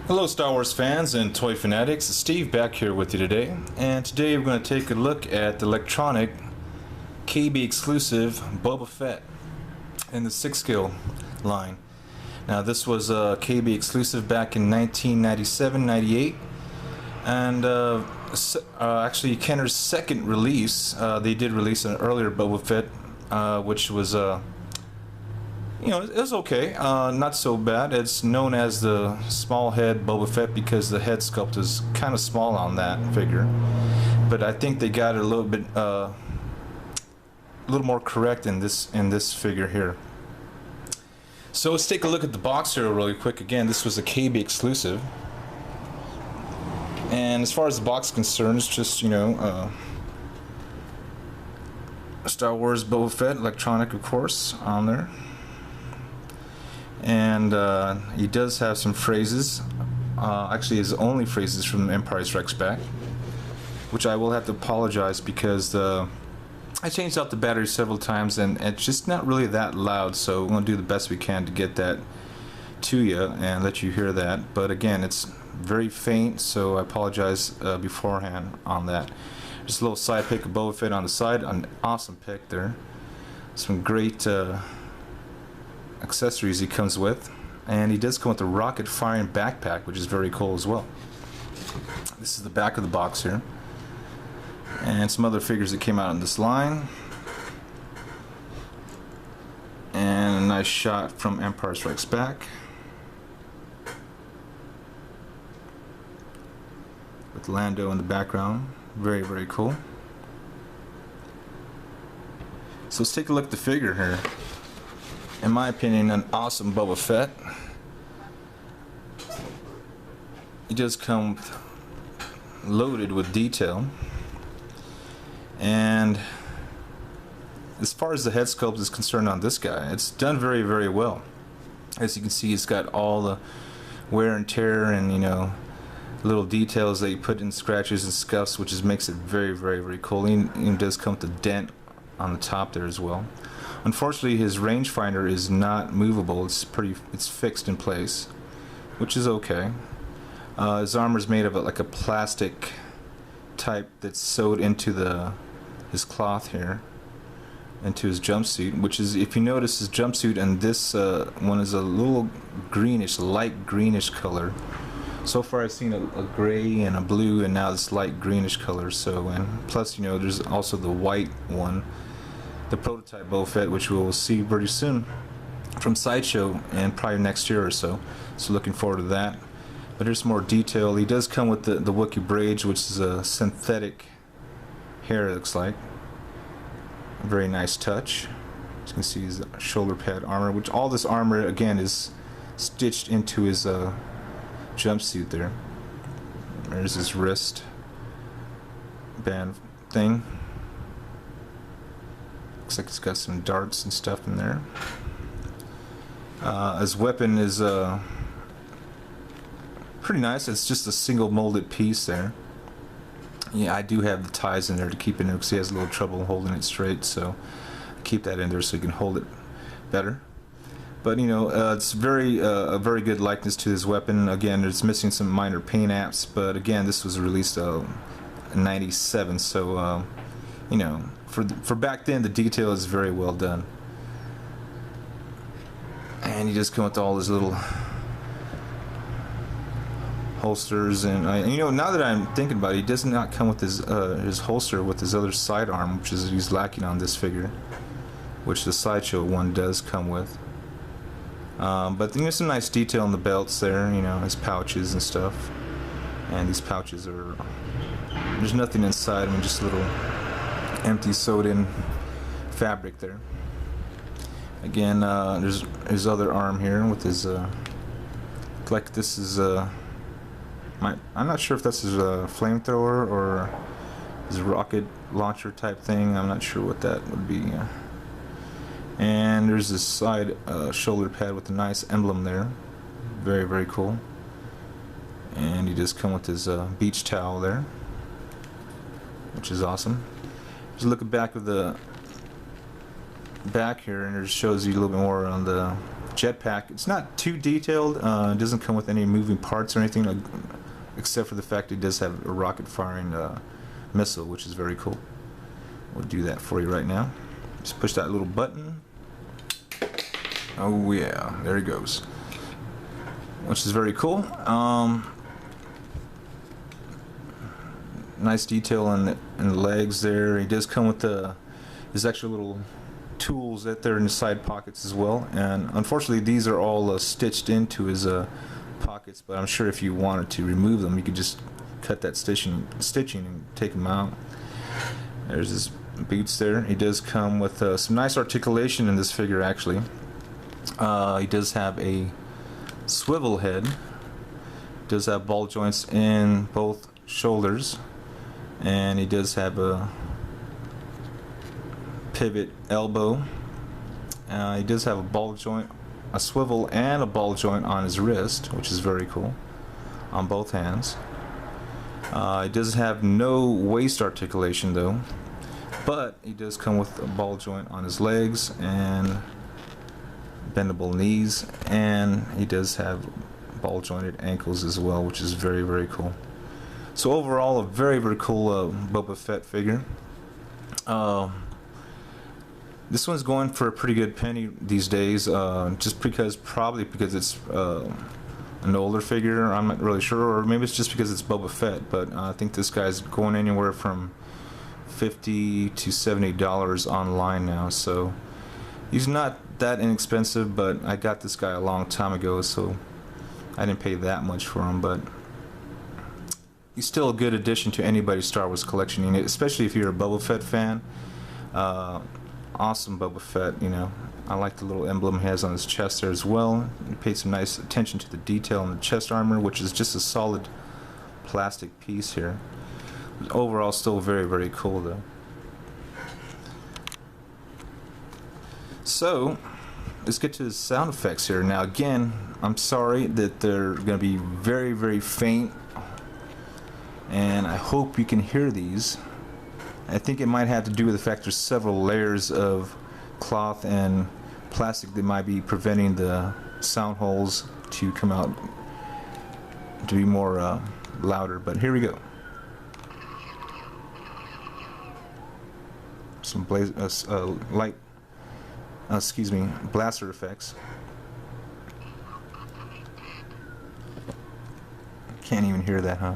Hello Star Wars fans and toy fanatics, Steve back here with you today, and today we're going to take a look at the electronic Kaybee exclusive Boba Fett in the 6-scale line. Now this was a Kaybee exclusive back in 1997-98, and actually Kenner's second release. They did release an earlier Boba Fett, which was it was okay, not so bad. It's known as the small head Boba Fett because the head sculpt is kind of small on that figure, but I think they got it a little bit a little more correct in this figure here. So let's take a look at the box here really quick. Again, this was a Kaybee exclusive, and as far as the box is concerned, it's just Star Wars Boba Fett electronic, of course, on there. And he does have some phrases, actually his only phrases from Empire Strikes Back, which I will have to apologize because I changed out the battery several times and it's just not really that loud, so we're going to do the best we can to get that to you and let you hear that. But again, it's very faint, so I apologize beforehand on that. Just a little side pick of Boba Fett on the side, an awesome pick there. Some great accessories he comes with, and he does come with a rocket firing backpack, which is very cool as well. This is the back of the box here, and some other figures that came out in this line, and a nice shot from Empire Strikes Back with Lando in the background. Very, very cool. So let's take a look at the figure here. In my opinion, an awesome Boba Fett. He does come loaded with detail, and as far as the head sculpt is concerned on this guy, it's done very, very well. As you can see, it's got all the wear and tear and little details that you put in scratches and scuffs, which makes it very, very, very cool. It does come with a dent on the top there as well. Unfortunately, his rangefinder is not movable. It's fixed in place, which is okay. His armor is made of like a plastic type that's sewed into his cloth here, into his jumpsuit. Which is, if you notice, his jumpsuit and this one is a little greenish, light greenish color. So far, I've seen a gray and a blue, and now this light greenish color. So, and plus, there's also the white one, the prototype Boba Fett, which we will see pretty soon from Sideshow and probably next year or so. So looking forward to that. But there's more detail. He does come with the Wookiee braids, which is a synthetic hair, it looks like. A very nice touch. As you can see, his shoulder pad armor, which all this armor again is stitched into his jumpsuit there. There's his wrist band thing. Looks like it's got some darts and stuff in there. His weapon is pretty nice. It's just a single molded piece there. Yeah, I do have the ties in there to keep it in there because he has a little trouble holding it straight, so I keep that in there so he can hold it better. But it's a very good likeness to his weapon. Again, it's missing some minor paint apps, but again, this was released in '97, so for back then, the detail is very well done. And he just come with all his little holsters, and now that I'm thinking about it, he does not come with his holster with his other sidearm, which is he's lacking on this figure, which the Sideshow one does come with. But there's some nice detail in the belts there, his pouches and stuff. And these pouches there's nothing inside them, just a little empty sewed in fabric there. Again, there's his other arm here with his like this is I'm not sure if this is a flamethrower or his rocket launcher type thing. I'm not sure what that would be. And there's this side shoulder pad with a nice emblem there. Very, very cool. And he does come with his beach towel there, which is awesome. Just look at the back of the back here, and it shows you a little bit more on the jetpack. It's not too detailed. It doesn't come with any moving parts or anything, except for the fact it does have a rocket firing missile, which is very cool. We'll do that for you right now. Just push that little button. Oh yeah, there he goes. Which is very cool. Nice detail in the legs there. He does come with his extra little tools that they're in the side pockets as well, and unfortunately these are all stitched into his pockets, but I'm sure if you wanted to remove them you could just cut that stitching and take them out. There's his boots there. He does come with some nice articulation in this figure actually. He does have a swivel head, does have ball joints in both shoulders, and he does have a pivot elbow. He does have a ball joint, a swivel and a ball joint on his wrist, which is very cool, on both hands. He does have no waist articulation though, but he does come with a ball joint on his legs and bendable knees, and he does have ball jointed ankles as well, which is very, very cool. So overall, a very, very cool Boba Fett figure. This one's going for a pretty good penny these days, just probably because it's an older figure. I'm not really sure, or maybe it's just because it's Boba Fett. But I think this guy's going anywhere from $50 to $70 online now. So he's not that inexpensive, but I got this guy a long time ago, so I didn't pay that much for him. But he's still a good addition to anybody's Star Wars collection, especially if you're a Boba Fett fan. Awesome Boba Fett, you know. I like the little emblem he has on his chest there as well. He paid some nice attention to the detail in the chest armor, which is just a solid plastic piece here. Overall, still very, very cool though. So, let's get to the sound effects here. Now again, I'm sorry that they're going to be very, very faint, and I hope you can hear these. I think it might have to do with the fact there's several layers of cloth and plastic that might be preventing the sound holes to come out to be more louder. But here we go. Some blaster effects. Can't even hear that, huh?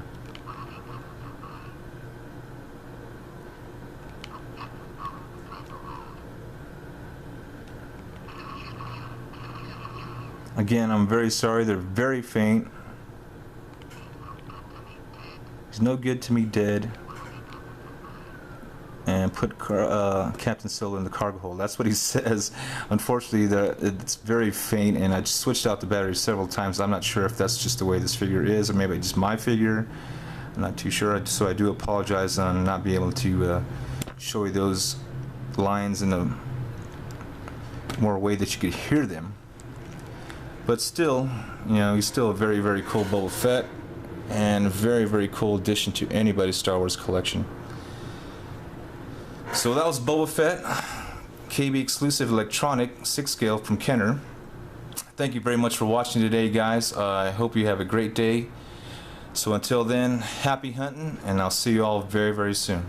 Again, I'm very sorry, they're very faint. He's no good to me dead. And put Captain Solo in the cargo hold. That's what he says. Unfortunately, it's very faint, and I just switched out the battery several times. I'm not sure if that's just the way this figure is, or maybe it's just my figure. I'm not too sure, so I do apologize on not being able to show you those lines in a more way that you could hear them. But still, you know, he's still a very, very cool Boba Fett, and a very, very cool addition to anybody's Star Wars collection. So that was Boba Fett, Kaybee exclusive electronic 6 scale from Kenner. Thank you very much for watching today, guys. I hope you have a great day. So until then, happy hunting, and I'll see you all very, very soon.